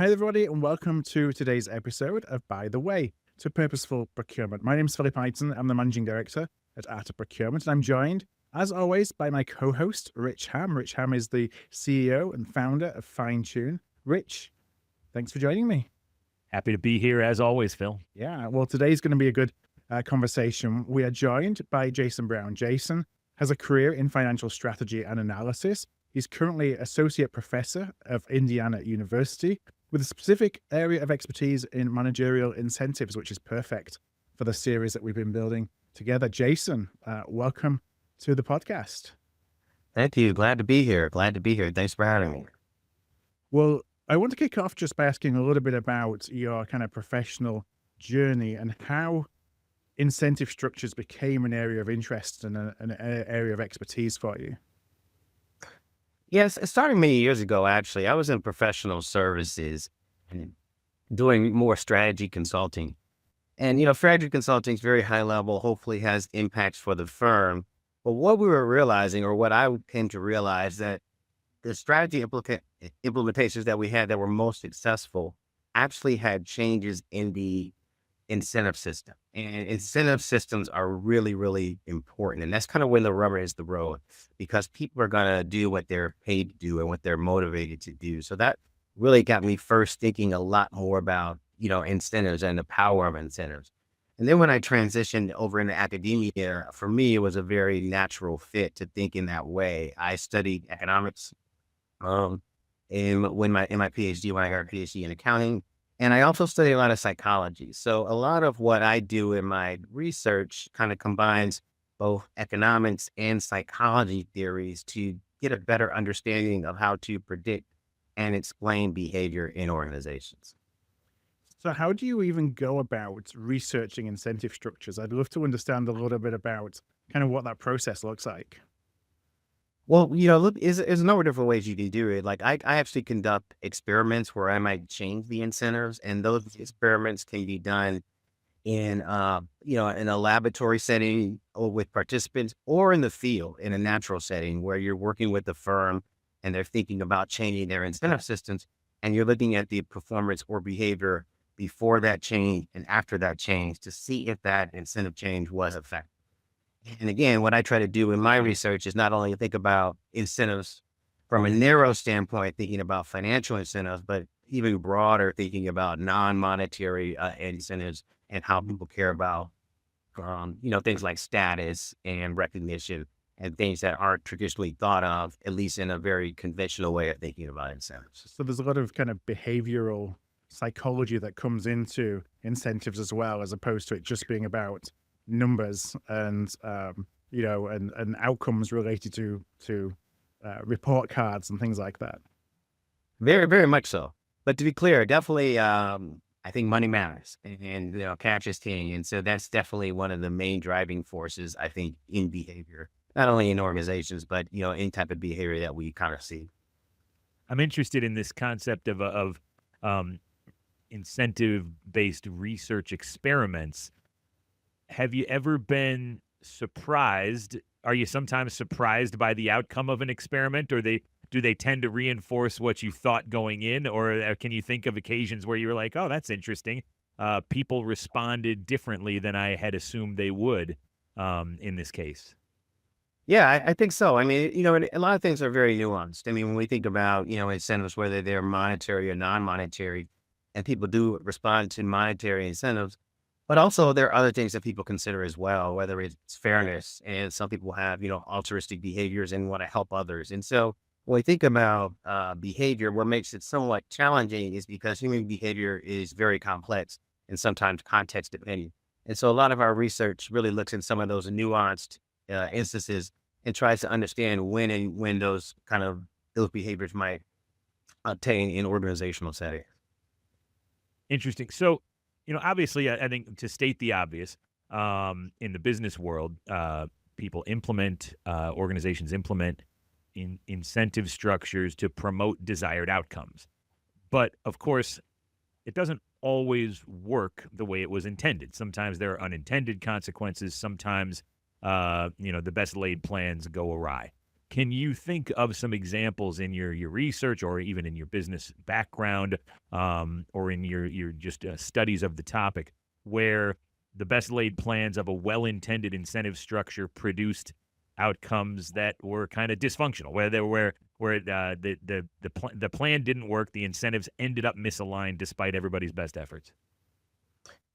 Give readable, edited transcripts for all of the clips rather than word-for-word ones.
Hi, everybody, and welcome to today's episode of By the Way to Purposeful Procurement. My name is Philip Ideson. I'm the Managing Director at Art of Procurement, and I'm joined, as always, by my co-host, Rich Ham. Rich Ham is the CEO and founder of Fine Tune. Rich, thanks for joining me. Happy to be here as always, Phil. Yeah, well, today's going to be a good conversation. We are joined by Jason Brown. Jason has a career in financial strategy and analysis. He's currently Associate Professor of Indiana University with a specific area of expertise in managerial incentives, which is perfect for the series that we've been building together. Jason, welcome to the podcast. Thank you. Glad to be here. Thanks for having me. Well, I want to kick off just by asking a little bit about your kind of professional journey and how incentive structures became an area of interest and an area of expertise for you. Yes, it started many years ago, actually. I was in professional services and doing more strategy consulting. And, strategy consulting is very high level, hopefully has impacts for the firm. But what we were realizing, or what I came to realize, that the strategy implementations that we had that were most successful actually had changes in the incentive system. And incentive systems are really, really important. And that's kind of when the rubber hits the road, because people are going to do what they're paid to do and what they're motivated to do. So that really got me first thinking a lot more about, incentives and the power of incentives. And then when I transitioned over into academia, for me, it was a very natural fit to think in that way. I studied economics in my PhD, when I got a PhD in accounting. And I also study a lot of psychology. So a lot of what I do in my research kind of combines both economics and psychology theories to get a better understanding of how to predict and explain behavior in organizations. So how do you even go about researching incentive structures? I'd love to understand a little bit about kind of what that process looks like. Well, look, there's a number of different ways you can do it. Like I actually conduct experiments where I might change the incentives, and those experiments can be done in, in a laboratory setting or with participants, or in the field in a natural setting where you're working with the firm and they're thinking about changing their incentive systems, and you're looking at the performance or behavior before that change and after that change to see if that incentive change was effective. And again, what I try to do in my research is not only think about incentives from a narrow standpoint, thinking about financial incentives, but even broader, thinking about non-monetary incentives and how people care about, things like status and recognition and things that aren't traditionally thought of, at least in a very conventional way of thinking about incentives. So there's a lot of kind of behavioral psychology that comes into incentives as well, as opposed to it just being about numbers and and outcomes related to report cards and things like that. Very, very much so. But to be clear, definitely, I think money matters, and cash is king, and so that's definitely one of the main driving forces, I think, in behavior, not only in organizations, but any type of behavior that we kind of see. I'm interested in this concept of incentive-based research experiments. Have you ever been surprised? Are you sometimes surprised by the outcome of an experiment, or do they tend to reinforce what you thought going in? Or can you think of occasions where you were like, oh, that's interesting. People responded differently than I had assumed they would in this case. Yeah, I think so. I mean, and a lot of things are very nuanced. I mean, when we think about, incentives, whether they're monetary or non-monetary, and people do respond to monetary incentives, but also there are other things that people consider as well, whether it's fairness, and some people have, altruistic behaviors and want to help others. And so when we think about behavior, what makes it somewhat challenging is because human behavior is very complex and sometimes context dependent. And so a lot of our research really looks at some of those nuanced instances and tries to understand when those behaviors might obtain in organizational settings. Interesting. So, obviously, I think to state the obvious, in the business world, organizations implement incentive structures to promote desired outcomes. But of course, it doesn't always work the way it was intended. Sometimes there are unintended consequences. Sometimes, the best laid plans go awry. Can you think of some examples in your research or even in your business background, or in your just studies of the topic, where the best laid plans of a well-intended incentive structure produced outcomes that were kind of dysfunctional, where the plan didn't work, the incentives ended up misaligned despite everybody's best efforts?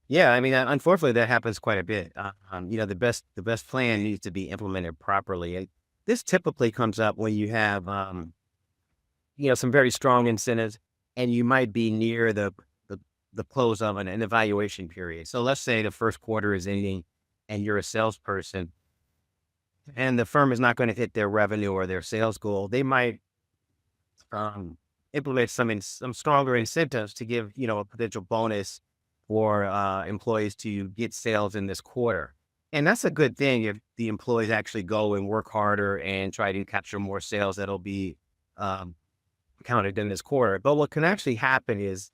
Yeah, I mean, unfortunately, that happens quite a bit. The best plan needs to be implemented properly. And this typically comes up when you have, some very strong incentives, and you might be near the close of an evaluation period. So let's say the first quarter is ending, and you're a salesperson, and the firm is not going to hit their revenue or their sales goal. They might um, implement some stronger incentives to give a potential bonus for employees to get sales in this quarter. And that's a good thing if the employees actually go and work harder and try to capture more sales that'll be um, counted in this quarter. But what can actually happen is,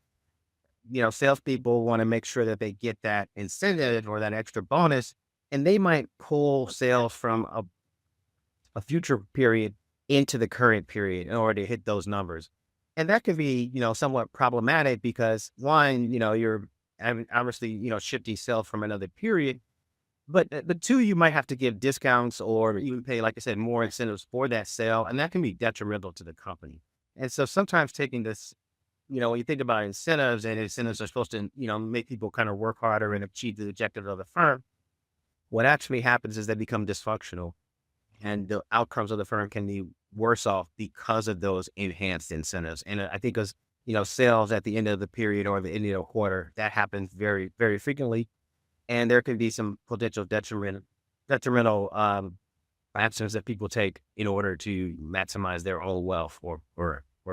salespeople want to make sure that they get that incentive or that extra bonus, and they might pull sales from a future period into the current period in order to hit those numbers. And that can be, somewhat problematic because one, you're obviously, shifting sales from another period, but two, you might have to give discounts or even pay, like I said, more incentives for that sale. And that can be detrimental to the company. And so sometimes taking this, when you think about incentives, and incentives are supposed to, make people kind of work harder and achieve the objectives of the firm, what actually happens is they become dysfunctional, and the outcomes of the firm can be worse off because of those enhanced incentives. And I think as sales at the end of the period or the end of the quarter, that happens very, very frequently. And there can be some potential detrimental actions that people take in order to maximize their own wealth or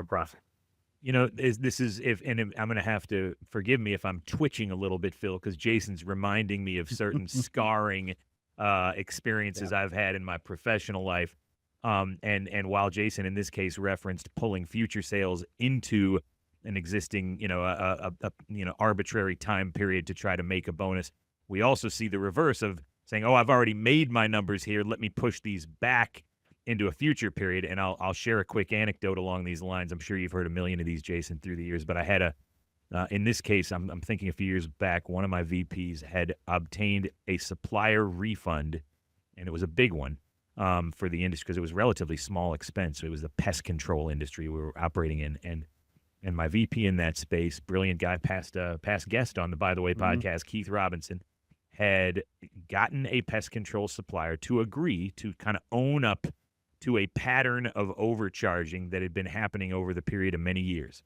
profit. This is if, and I'm going to have to forgive me if I'm twitching a little bit, Phil, because Jason's reminding me of certain scarring experiences I've had in my professional life. And while Jason in this case referenced pulling future sales into an existing, arbitrary time period to try to make a bonus, we also see the reverse of saying, "Oh, I've already made my numbers here. Let me push these back into a future period." And I'll share a quick anecdote along these lines. I'm sure you've heard a million of these, Jason, through the years, but I had in this case, I'm thinking a few years back, one of my VPs had obtained a supplier refund, and it was a big one for the industry because it was relatively small expense. So it was the pest control industry we were operating in, and my VP in that space, brilliant guy, past guest on the By the Way podcast, Keith Robinson, had gotten a pest control supplier to agree to kind of own up to a pattern of overcharging that had been happening over the period of many years.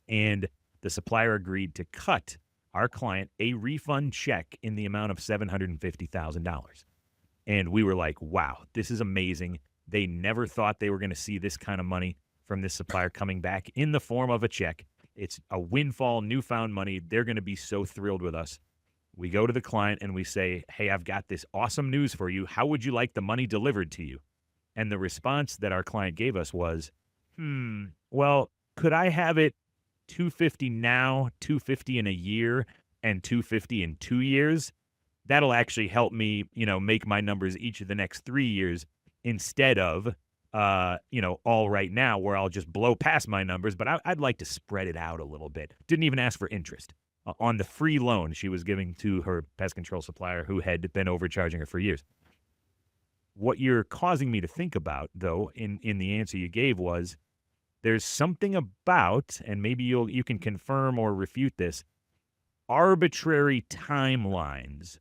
And the supplier agreed to cut our client a refund check in the amount of $750,000. And we were like, wow, this is amazing. They never thought they were going to see this kind of money from this supplier coming back in the form of a check. It's a windfall, newfound money. They're going to be so thrilled with us. We go to the client and we say, "Hey, I've got this awesome news for you. How would you like the money delivered to you?" And the response that our client gave us was, well, could I have it $250 now, $250 in a year, and $250 in 2 years? That'll actually help me, make my numbers each of the next 3 years instead of, all right now where I'll just blow past my numbers. But I'd like to spread it out a little bit. Didn't even ask for interest on the free loan she was giving to her pest control supplier who had been overcharging her for years. What you're causing me to think about, though, in the answer you gave was there's something about, and maybe you can confirm or refute this, arbitrary timelines,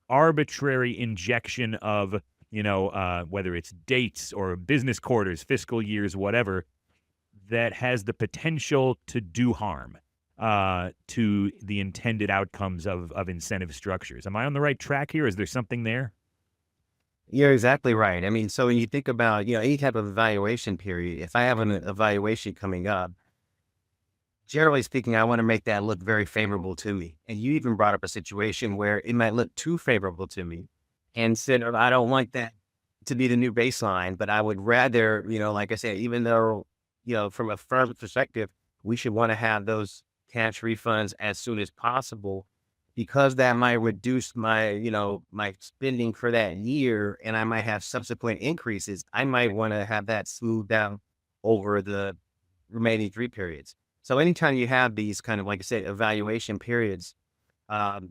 arbitrary injection of, whether it's dates or business quarters, fiscal years, whatever, that has the potential to do harm to the intended outcomes of incentive structures. Am I on the right track here? Is there something there? You're exactly right. I mean, so when you think about, any type of evaluation period, if I have an evaluation coming up, generally speaking, I want to make that look very favorable to me. And you even brought up a situation where it might look too favorable to me. And said, I don't want that to be the new baseline, but I would rather, like I said, even though, from a firm perspective, we should want to have those cash refunds as soon as possible. because that might reduce my, my spending for that year, and I might have subsequent increases. I might want to have that smoothed out over the remaining 3 periods. So anytime you have these kind of, like I said, evaluation periods,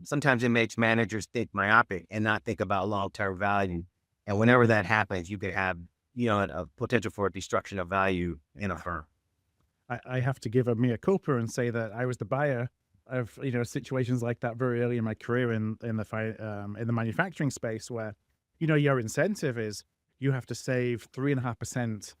sometimes it makes managers think myopic and not think about long-term value. And whenever that happens, you could have, a potential for a destruction of value in a firm. I have to give a mea culpa and say that I was the buyer of situations like that very early in my career in the manufacturing space, where your incentive is you have to save 3.5%.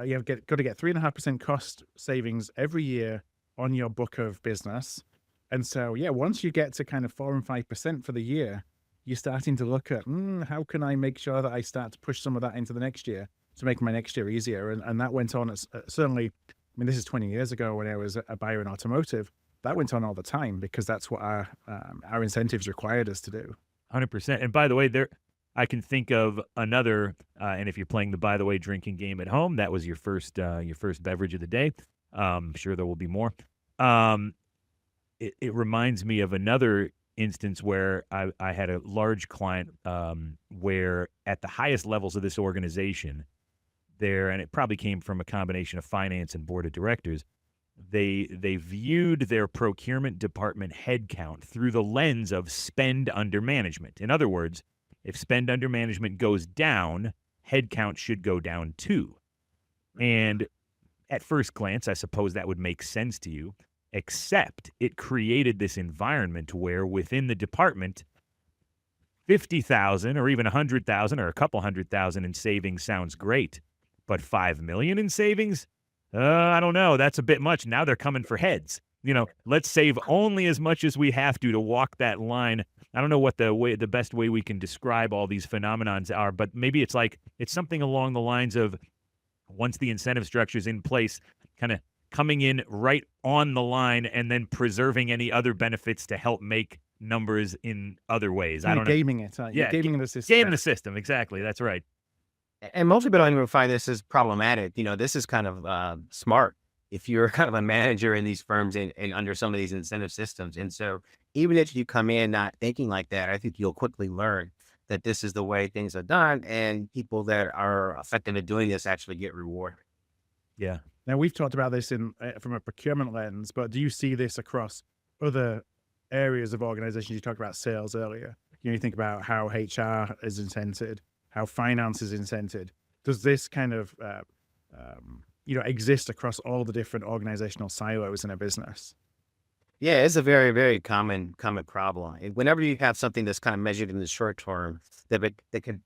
You have got to get 3.5% cost savings every year on your book of business. And so, yeah, once you get to kind of 4 and 5% for the year, you're starting to look at how can I make sure that I start to push some of that into the next year to make my next year easier. And that went on certainly. I mean, this is 20 years ago when I was a buyer in automotive. That went on all the time because that's what our incentives required us to do. 100%. And by the way, I can think of another. And if you're playing the by the way drinking game at home, that was your first beverage of the day. I'm sure there will be more. It reminds me of another instance where I had a large client where at the highest levels of this organization, and it probably came from a combination of finance and board of directors, they viewed their procurement department headcount through the lens of spend under management. In other words, if spend under management goes down, headcount should go down too. And at first glance, I suppose that would make sense to you, except it created this environment where within the department, 50,000 or even 100,000 or a couple 100,000 in savings sounds great. But 5 million in savings? I don't know. That's a bit much. Now they're coming for heads. Let's save only as much as we have to walk that line. I don't know what the best way we can describe all these phenomenons are, but maybe it's something along the lines of once the incentive structure is in place, kind of coming in right on the line and then preserving any other benefits to help make numbers in other ways. I don't know. Gaming it. Yeah, gaming the system. Gaming the system. Exactly. That's right. And most people don't even find this as problematic. This is kind of smart if you're kind of a manager in these firms and under some of these incentive systems. And so even if you come in not thinking like that, I think you'll quickly learn that this is the way things are done, and people that are effective at doing this actually get rewarded. Yeah. Now, we've talked about this from a procurement lens, but do you see this across other areas of organizations? You talked about sales earlier. You think about how HR is incented, how finance is incented. Does this kind of, exist across all the different organizational silos in a business? Yeah, it's a very, very common problem. And whenever you have something that's kind of measured in the short term, that could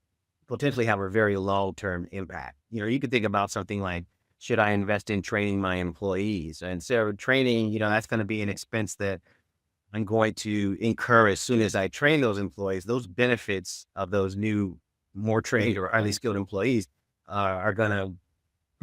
potentially have a very long-term impact. You could think about something like, should I invest in training my employees? And so training, that's going to be an expense that I'm going to incur as soon as I train those employees. Those benefits of those new, more trained or highly skilled employees are going to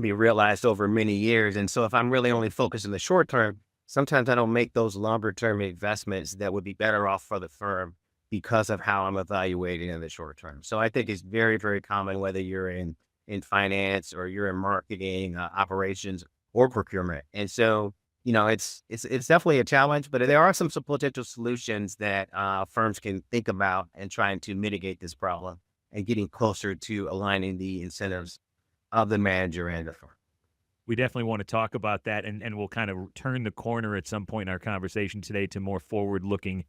be realized over many years. And so if I'm really only focused in the short term, sometimes I don't make those longer term investments that would be better off for the firm because of how I'm evaluating in the short term. So I think it's very, very common, whether you're in finance or you're in marketing, operations, or procurement. And so, it's definitely a challenge, but there are some potential solutions that firms can think about and trying to mitigate this problem and getting closer to aligning the incentives of the manager and the firm. We definitely want to talk about that, and we'll kind of turn the corner at some point in our conversation today to more forward-looking,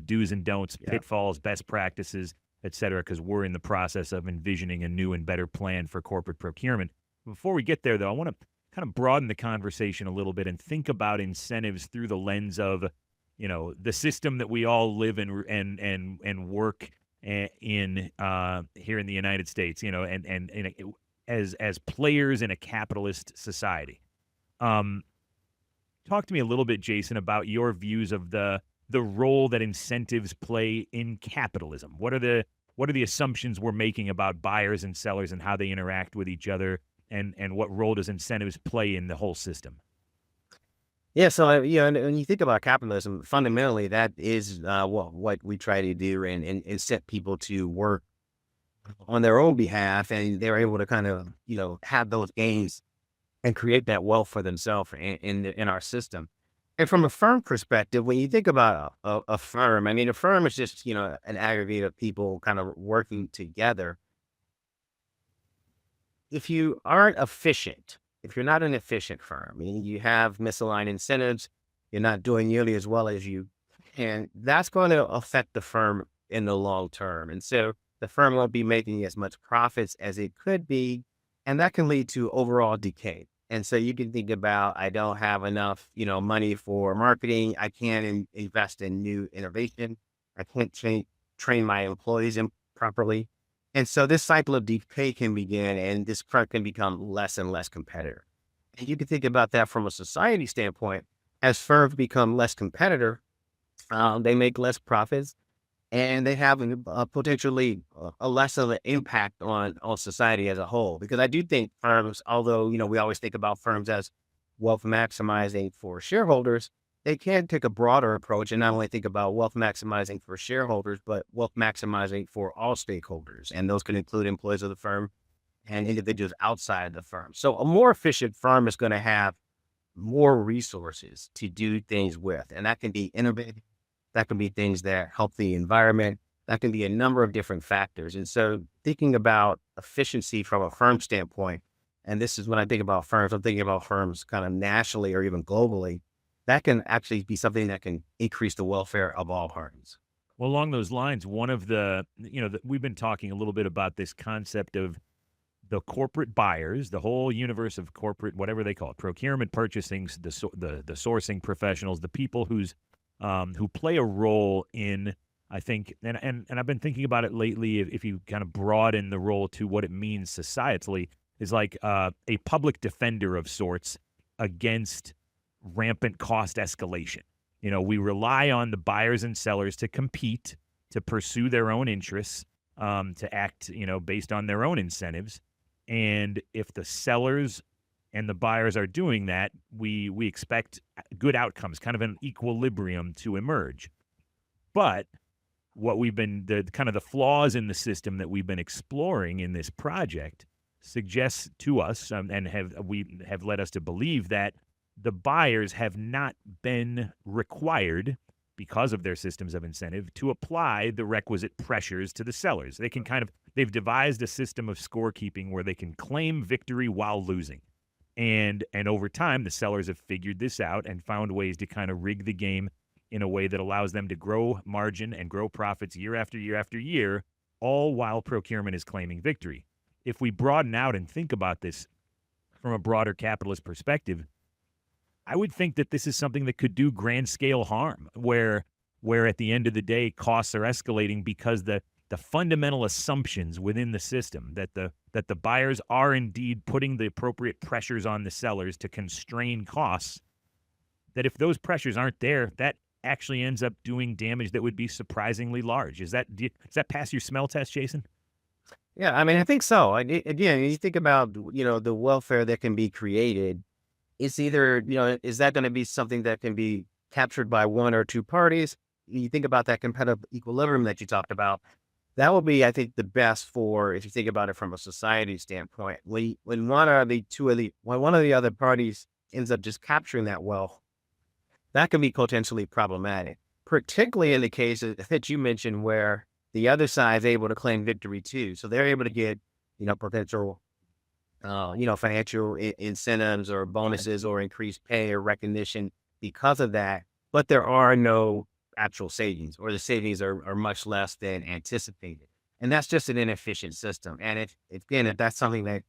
do's and don'ts, pitfalls, best practices, et cetera, because we're in the process of envisioning a new and better plan for corporate procurement. Before we get there, though, I want to kind of broaden the conversation a little bit and think about incentives through the lens of, the system that we all live in and work in here in the United States, as players in a capitalist society. Talk to me a little bit, Jason, about your views of the role that incentives play in capitalism. What are the assumptions we're making about buyers and sellers and how they interact with each other, and what role does incentives play in the whole system? Yeah, so and when you think about capitalism, fundamentally that is what we try to do and set people to work on their own behalf, and they're able to kind of have those gains and create that wealth for themselves in our system. And from a firm perspective, when you think about a firm, I mean, a firm is just, an aggregate of people kind of working together. If you aren't efficient, if you're not an efficient firm, meaning you have misaligned incentives, you're not doing nearly as well as you can, that's going to affect the firm in the long term. And so the firm won't be making as much profits as it could be, and that can lead to overall decay. And so you can think about, I don't have enough, money for marketing. I can't invest in new innovation. I can't train my employees properly. And so this cycle of decay can begin, and this firm can become less and less competitive. And you can think about that from a society standpoint. As firms become less competitive, they make less profits, and they have potentially a less of an impact on society as a whole. Because I do think firms, although, we always think about firms as wealth maximizing for shareholders, they can take a broader approach and not only think about wealth maximizing for shareholders, but wealth maximizing for all stakeholders. And those can include employees of the firm and individuals outside the firm. So a more efficient firm is going to have more resources to do things with. And that can be innovative. That can be things that help the environment. That can be a number of different factors. And so thinking about efficiency from a firm standpoint, and this is when I think about firms, I'm thinking about firms kind of nationally or even globally, that can actually be something that can increase the welfare of all parties. Well, along those lines, one of we've been talking a little bit about this concept of the corporate buyers, the whole universe of corporate, whatever they call it, procurement, purchasing, the sourcing professionals, the people who play a role in, I think, and I've been thinking about it lately. If you kind of broaden the role to what it means societally, is like a public defender of sorts against rampant cost escalation. We rely on the buyers and sellers to compete, to pursue their own interests, to act, based on their own incentives. And if the sellers and the buyers are doing that, we expect good outcomes, kind of an equilibrium to emerge. But what the flaws in the system that we've been exploring in this project suggests to us, and have led us to believe that the buyers have not been required, because of their systems of incentive, to apply the requisite pressures to the sellers. They've devised a system of scorekeeping where they can claim victory while losing. And over time, the sellers have figured this out and found ways to kind of rig the game in a way that allows them to grow margin and grow profits year after year after year, all while procurement is claiming victory. If we broaden out and think about this from a broader capitalist perspective, I would think that this is something that could do grand scale harm, where at the end of the day, costs are escalating because the fundamental assumptions within the system that the buyers are indeed putting the appropriate pressures on the sellers to constrain costs, that if those pressures aren't there, that actually ends up doing damage that would be surprisingly large. Does that pass your smell test, Jason? Yeah, I mean, I think so. Again, you think about, the welfare that can be created. It's either, is that going to be something that can be captured by one or two parties? You think about that competitive equilibrium that you talked about. That will be, I think, the best for, if you think about it from a society standpoint, when one of the other parties ends up just capturing that wealth, that can be potentially problematic, particularly in the cases that you mentioned where the other side is able to claim victory too. So they're able to get, potential, financial incentives or bonuses or increased pay or recognition because of that, but there are no actual savings, or the savings are much less than anticipated. And that's just an inefficient system. And if that's something that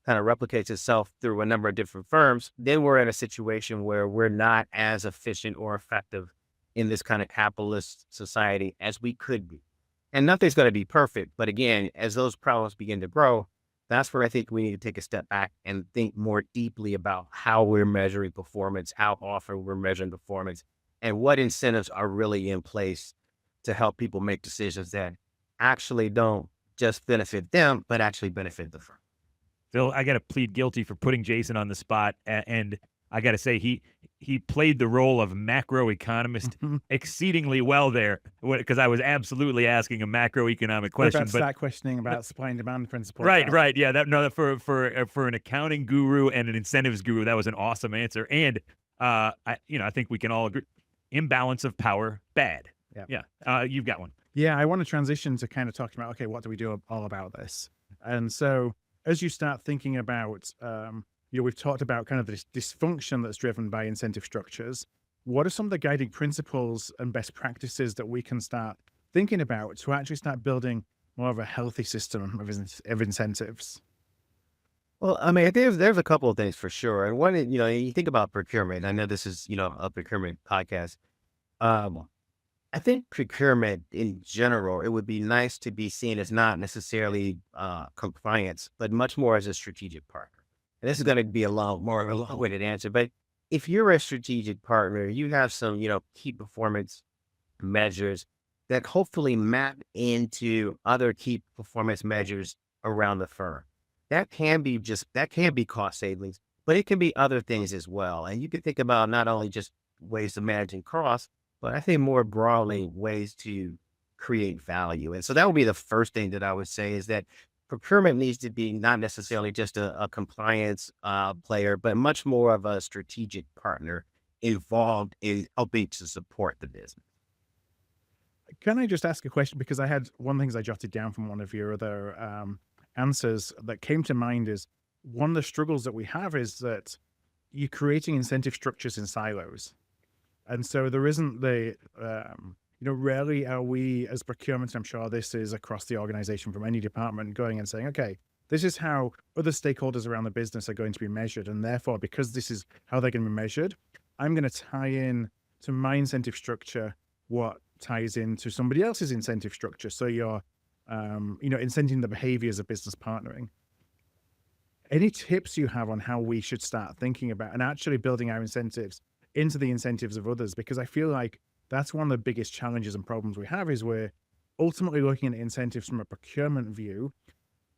kind of replicates itself through a number of different firms, then we're in a situation where we're not as efficient or effective in this kind of capitalist society as we could be. And nothing's going to be perfect. But again, as those problems begin to grow, that's where I think we need to take a step back and think more deeply about how we're measuring performance, how often we're measuring performance, and what incentives are really in place to help people make decisions that actually don't just benefit them, but actually benefit the firm. Phil, I got to plead guilty for putting Jason on the spot, and I got to say he played the role of macroeconomist exceedingly well there, because I was absolutely asking a macroeconomic question. But start questioning about supply and demand principles. Right, yeah. For an accounting guru and an incentives guru, that was an awesome answer. And I think we can all agree. Imbalance of power, bad. Yeah. Yeah. You've got one. Yeah, I want to transition to kind of talking about, okay, what do we do all about this? And so as you start thinking about, we've talked about kind of this dysfunction that's driven by incentive structures. What are some of the guiding principles and best practices that we can start thinking about to actually start building more of a healthy system of incentives? Well, I mean, there's a couple of things for sure. And one, you think about procurement. I know this is, a procurement podcast. Um, I think procurement in general, it would be nice to be seen as not necessarily compliance, but much more as a strategic partner. And this is going to be more of a long-winded answer, but if you're a strategic partner, you have some, key performance measures that hopefully map into other key performance measures around the firm. That can be cost savings, but it can be other things as well. And you can think about not only just ways of managing costs, but I think more broadly ways to create value. And so that would be the first thing that I would say is that procurement needs to be not necessarily just a compliance player, but much more of a strategic partner involved in helping to support the business. Can I just ask a question? Because I had one of the things I jotted down from one of your other answers that came to mind is one of the struggles that we have is that you're creating incentive structures in silos. And so there isn't rarely are we as procurement, I'm sure this is across the organization from any department, going and saying, okay, this is how other stakeholders around the business are going to be measured. And therefore, because this is how they're going to be measured, I'm going to tie in to my incentive structure what ties into somebody else's incentive structure. So you're, incenting the behaviors of business partnering. Any tips you have on how we should start thinking about and actually building our incentives into the incentives of others? Because I feel like that's one of the biggest challenges and problems we have is we're ultimately looking at incentives from a procurement view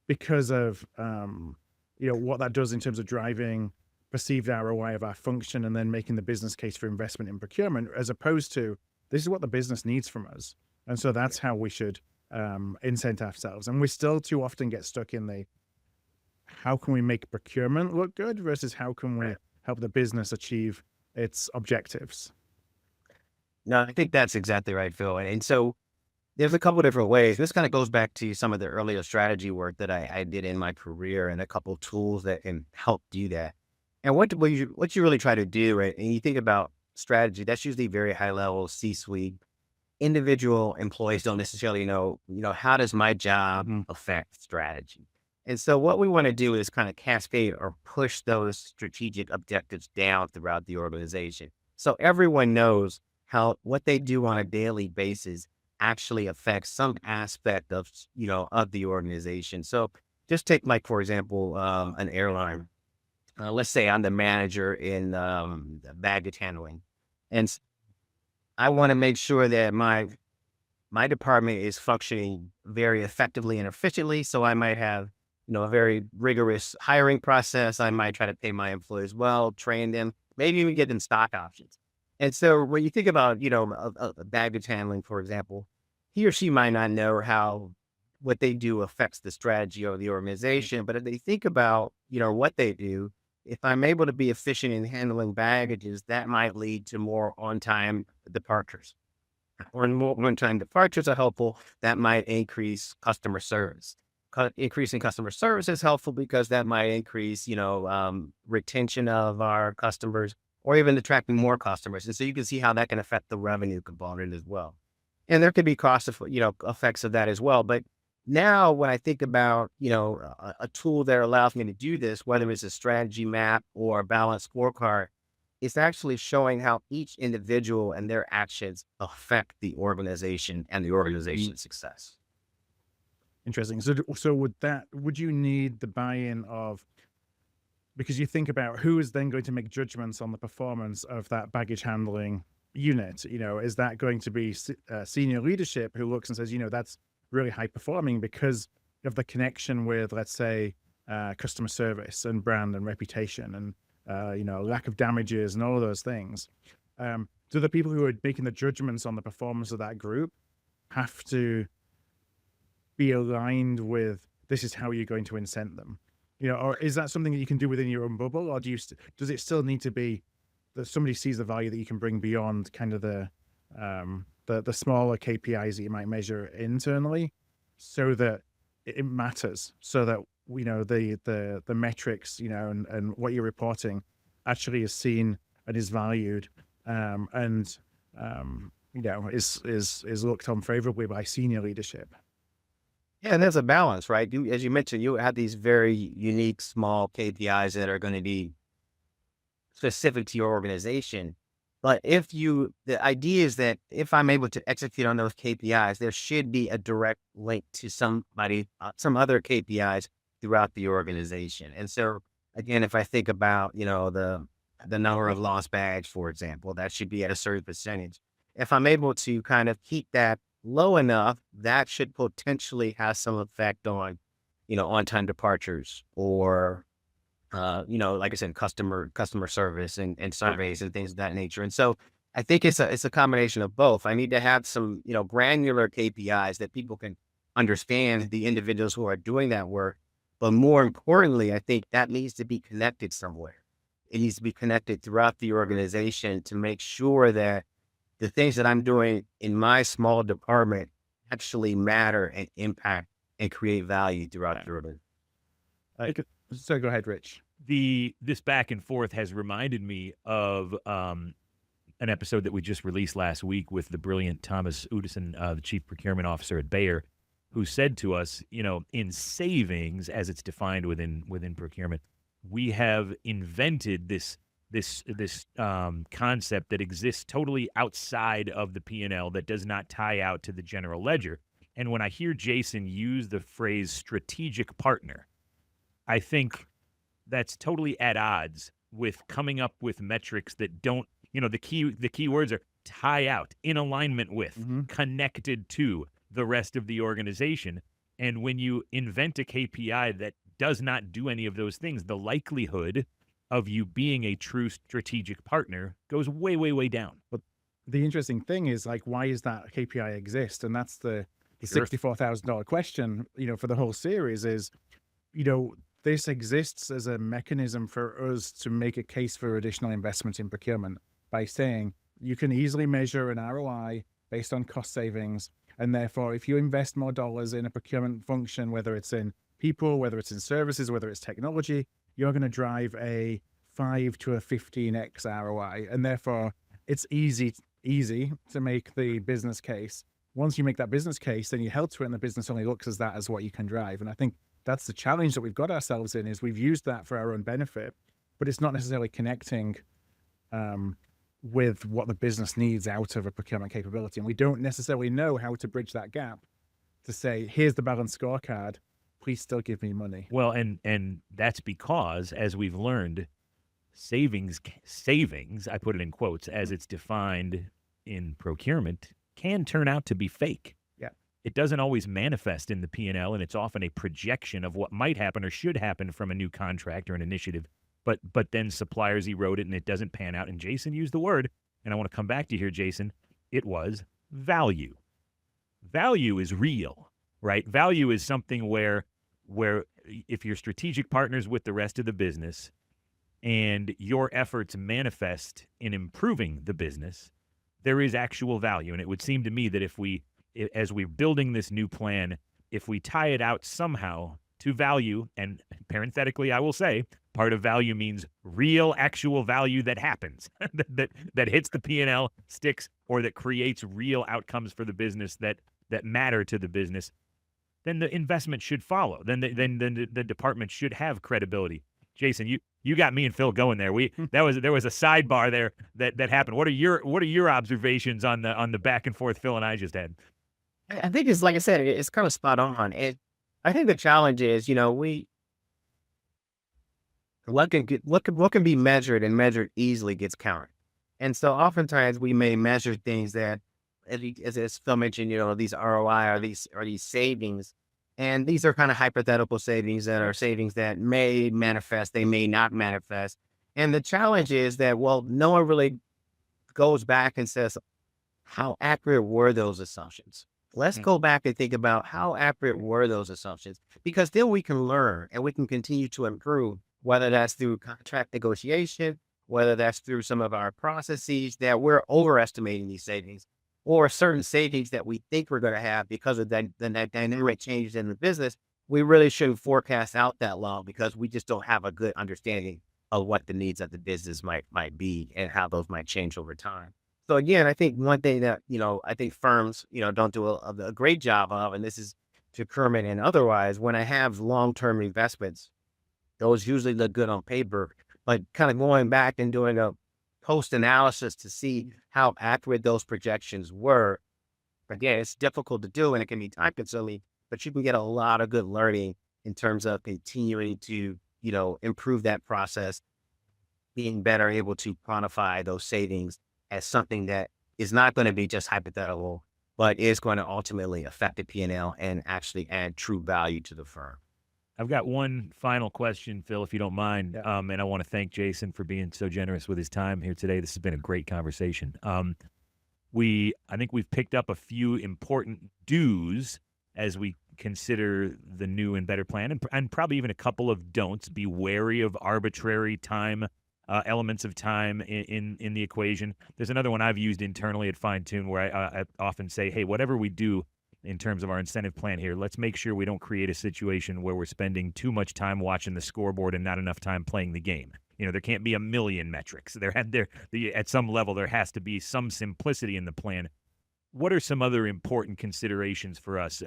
because of, what that does in terms of driving perceived ROI of our function and then making the business case for investment in procurement, as opposed to this is what the business needs from us. And so that's how we should incent ourselves. And we still too often get stuck in the how can we make procurement look good versus how can we help the business achieve its objectives. No, I think that's exactly right, Phil. And so there's a couple different ways. This kind of goes back to some of the earlier strategy work that I did in my career and a couple of tools that can help do that. And what you really try to do, right? And you think about strategy, that's usually very high level C-suite. Individual employees don't necessarily know, how does my job affect strategy? And so what we want to do is kind of cascade or push those strategic objectives down throughout the organization. So everyone knows how what they do on a daily basis actually affects some aspect of, of the organization. So just take for example, an airline. Let's say I'm the manager in baggage handling. And I want to make sure that my department is functioning very effectively and efficiently. So I might have, a very rigorous hiring process. I might try to pay my employees well, train them, maybe even give them stock options. And so when you think about, a baggage handling, for example, he or she might not know how what they do affects the strategy of the organization. But if they think about, what they do, if I'm able to be efficient in handling baggages, that might lead to more on-time departures. Or more on-time departures are helpful. That might increase customer service. Increasing customer service is helpful because that might increase, retention of our customers or even attracting more customers. And so you can see how that can affect the revenue component as well. And there could be effects of that as well. But now when I think about, a tool that allows me to do this, whether it's a strategy map or a balanced scorecard, it's actually showing how each individual and their actions affect the organization and the organization's success. Interesting. So would you need the buy-in of, because you think about who is then going to make judgments on the performance of that baggage handling unit? Is that going to be senior leadership who looks and says, that's really high performing because of the connection with, let's say, customer service and brand and reputation and, lack of damages and all of those things. Do the people who are making the judgments on the performance of that group have to be aligned with this is how you're going to incent them? Or is that something that you can do within your own bubble, or does it still need to be somebody sees the value that you can bring beyond kind of the smaller KPIs that you might measure internally, so that it matters, so that the metrics, and what you're reporting actually is seen and is valued, and is looked on favorably by senior leadership. Yeah, and there's a balance, right? As you mentioned, you have these very unique small KPIs that are going to be specific to your organization. But the idea is that if I'm able to execute on those KPIs, there should be a direct link to some other KPIs throughout the organization. And so again, if I think about, the number of lost bags, for example, that should be at a certain percentage. If I'm able to kind of keep that low enough, that should potentially have some effect on, on-time departures, or like I said, customer service and surveys and things of that nature. And so I think it's a combination of both. I need to have some, granular KPIs that people can understand, the individuals who are doing that work. But more importantly, I think that needs to be connected somewhere. It needs to be connected throughout the organization to make sure that the things that I'm doing in my small department actually matter and impact and create value throughout the organization. So go ahead, Rich. This back and forth has reminded me of an episode that we just released last week with the brilliant Thomas Ideson, the chief procurement officer at Bayer, who said to us, in savings, as it's defined within procurement, we have invented this concept that exists totally outside of the P&L, that does not tie out to the general ledger. And when I hear Jason use the phrase strategic partner, I think that's totally at odds with coming up with metrics that don't, the key words are tie out, in alignment with, connected to the rest of the organization. And when you invent a KPI that does not do any of those things, the likelihood of you being a true strategic partner goes way, way, way down. But the interesting thing is, like, why is that KPI exist? And that's the $64,000 question, for the whole series is, this exists as a mechanism for us to make a case for additional investment in procurement by saying you can easily measure an ROI based on cost savings. And therefore, if you invest more dollars in a procurement function, whether it's in people, whether it's in services, whether it's technology, you're going to drive a 5 to a 15x ROI. And therefore, it's easy to make the business case. Once you make that business case, then you held to it, and the business only looks as that as what you can drive. And I think that's the challenge that we've got ourselves in, is we've used that for our own benefit, but it's not necessarily connecting with what the business needs out of a procurement capability. And we don't necessarily know how to bridge that gap to say, here's the balanced scorecard, please still give me money. Well, and that's because, as we've learned, savings, I put it in quotes, as it's defined in procurement, can turn out to be fake. Yeah. It doesn't always manifest in the P&L, and it's often a projection of what might happen or should happen from a new contract or an initiative. But then suppliers erode it, and it doesn't pan out. And Jason used the word, and I want to come back to here, Jason. It was value. Value is real, right? Value is something where if you're strategic partners with the rest of the business and your efforts manifest in improving the business, there is actual value. And it would seem to me that as we're building this new plan, if we tie it out somehow to value, and parenthetically, I will say, part of value means real, actual value that happens, that hits the P&L, sticks, or that creates real outcomes for the business that matter to the business, then the investment should follow. Then the department should have credibility. Jason, you got me and Phil going there. There was a sidebar there that happened. What are your observations on the back and forth Phil and I just had? I think it's, like I said, it's kind of spot on. I think the challenge is, what can be measured and measured easily gets counted. And so oftentimes we may measure things that, as Phil mentioned, these ROI or these savings, and these are kind of hypothetical savings that are savings that may manifest, they may not manifest. And the challenge is that, no one really goes back and says, how accurate were those assumptions? Let's go back and think about how accurate were those assumptions, because then we can learn and we can continue to improve, whether that's through contract negotiation whether that's through some of our processes that we're overestimating these savings, or certain savings that we think we're going to have because of that dynamic changes in the business. We really shouldn't forecast out that long because we just don't have a good understanding of what the needs of the business might be and how those might change over time. So again, I think one thing that, I think firms, don't do a great job of, and this is procurement and otherwise, when I have long-term investments, those usually look good on paper, but kind of going back and doing a post-analysis to see how accurate those projections were. Again, it's difficult to do and it can be time-consuming, but you can get a lot of good learning in terms of continuing to, improve that process, being better able to quantify those savings as something that is not going to be just hypothetical, but is going to ultimately affect the P&L and actually add true value to the firm. I've got one final question, Phil, if you don't mind. Yeah. And I want to thank Jason for being so generous with his time here today. This has been a great conversation. I think we've picked up a few important do's as we consider the new and better plan, and probably even a couple of don'ts. Be wary of arbitrary time, elements of time in the equation. There's another one I've used internally at Fine Tune where I often say, hey, whatever we do in terms of our incentive plan here, let's make sure we don't create a situation where we're spending too much time watching the scoreboard and not enough time playing the game. There can't be a million metrics. At some level, there has to be some simplicity in the plan. What are some other important considerations for us?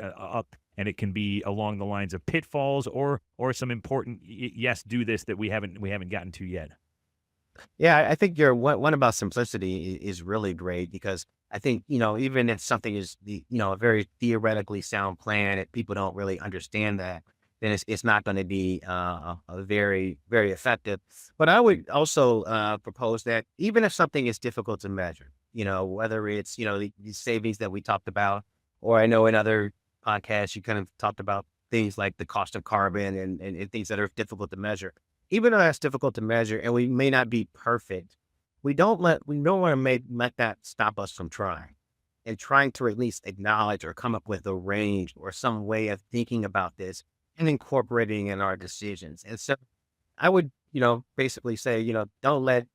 And it can be along the lines of pitfalls or some important, yes, do this that we haven't gotten to yet. Yeah, I think your one about simplicity is really great because I think, even if something is a very theoretically sound plan, if people don't really understand that, then it's not going to be a very, very effective. But I would also propose that even if something is difficult to measure, whether it's, the savings that we talked about, or I know in other podcasts, you kind of talked about things like the cost of carbon and things that are difficult to measure. Even though that's difficult to measure and we may not be perfect, we don't want to let that stop us from trying and trying to at least acknowledge or come up with a range or some way of thinking about this and incorporating in our decisions. And so I would, basically say, don't let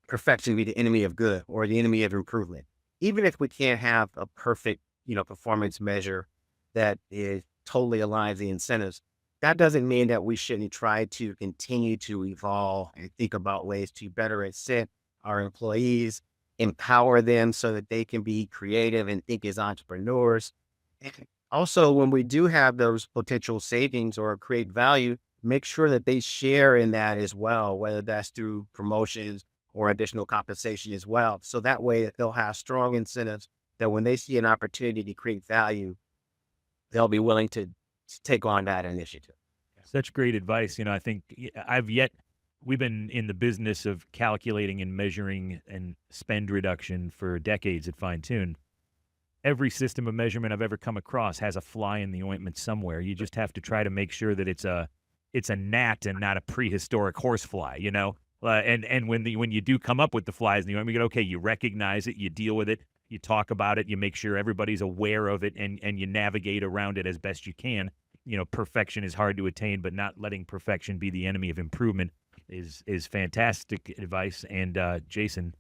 perfection be the enemy of good or the enemy of improvement. Even if we can't have a perfect, performance measure that is totally aligns the incentives, that doesn't mean that we shouldn't try to continue to evolve and think about ways to better incent our employees, empower them so that they can be creative and think as entrepreneurs. And also, when we do have those potential savings or create value, make sure that they share in that as well, whether that's through promotions or additional compensation as well. So that way that they'll have strong incentives that when they see an opportunity to create value, they'll be willing to take on that initiative. Such great advice. I think we've been in the business of calculating and measuring and spend reduction for decades at Fine Tune. Every system of measurement I've ever come across has a fly in the ointment somewhere. You just have to try to make sure that it's a gnat and not a prehistoric horsefly, and when you do come up with the flies in the ointment, you go, okay, you recognize it, you deal with it, you talk about it, you make sure everybody's aware of it, and you navigate around it as best you can. Perfection is hard to attain, but not letting perfection be the enemy of improvement is fantastic advice. And Jason,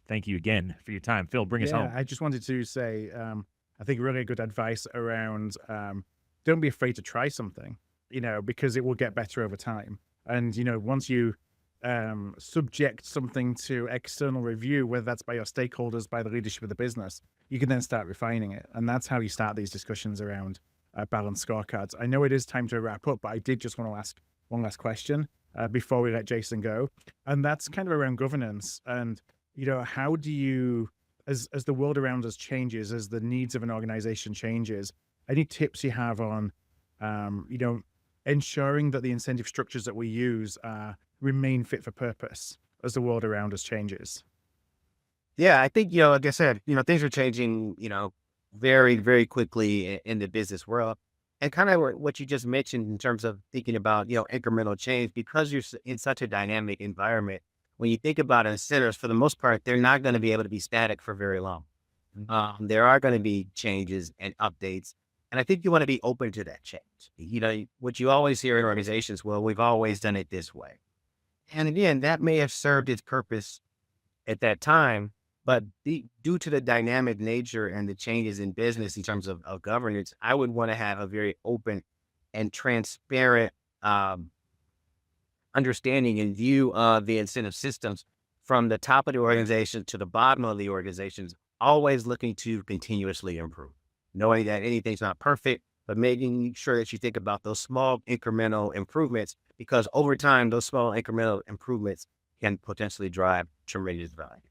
thank you again for your time. Phil, bring us home. I just wanted to say, I think really good advice around don't be afraid to try something, because it will get better over time. And, once you subject something to external review, whether that's by your stakeholders, by the leadership of the business, you can then start refining it. And that's how you start these discussions around balanced scorecards. I know it is time to wrap up, but I did just want to ask one last question before we let Jason go. And that's kind of around governance. And, how do you, as the world around us changes, as the needs of an organization changes, any tips you have on, ensuring that the incentive structures that we use remain fit for purpose as the world around us changes? Yeah, I think, like I said, things are changing, very, very quickly in the business world. And kind of what you just mentioned in terms of thinking about, incremental change, because you're in such a dynamic environment, when you think about incentives, for the most part, they're not going to be able to be static for very long. There are going to be changes and updates. And I think you want to be open to that change. What you always hear in organizations, well, we've always done it this way. And again, that may have served its purpose at that time, but due to the dynamic nature and the changes in business in terms of governance, I would want to have a very open and transparent understanding and view of the incentive systems from the top of the organization to the bottom of the organizations, always looking to continuously improve, knowing that anything's not perfect, but making sure that you think about those small incremental improvements, because over time, those small incremental improvements can potentially drive tremendous value.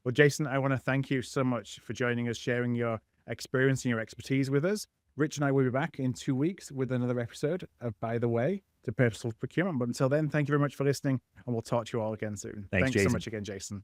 Well, Jason, I want to thank you so much for joining us, sharing your experience and your expertise with us. Rich and I will be back in 2 weeks with another episode of By the Way to Purposeful Procurement. But until then, thank you very much for listening, and we'll talk to you all again soon. Thanks, so Jason. much again, Jason.